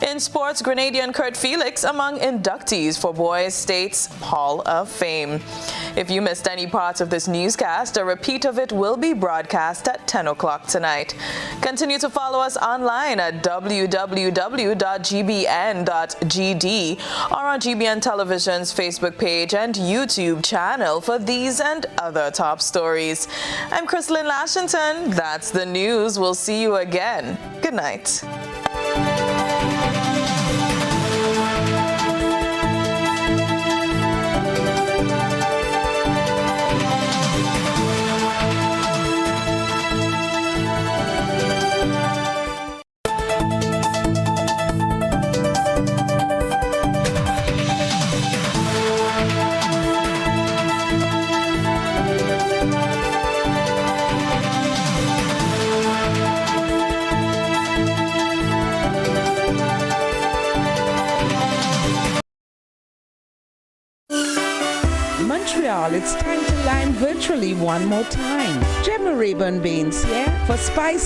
In sports, Grenadian Kurt Felix among inductees for Boys State's Hall of Fame. If you missed any parts of this newscast, a repeat of it will be broadcast at 10 o'clock tonight. Continue to follow us online at www.gbn.gd or on GBN Television's Facebook page and YouTube channel for these and other top stories. I'm Chrislyn Lashington. That's the news. We'll see you again. Good night. Montreal, it's time to line virtually one more time. Gemma Rayburn Baines here for Spice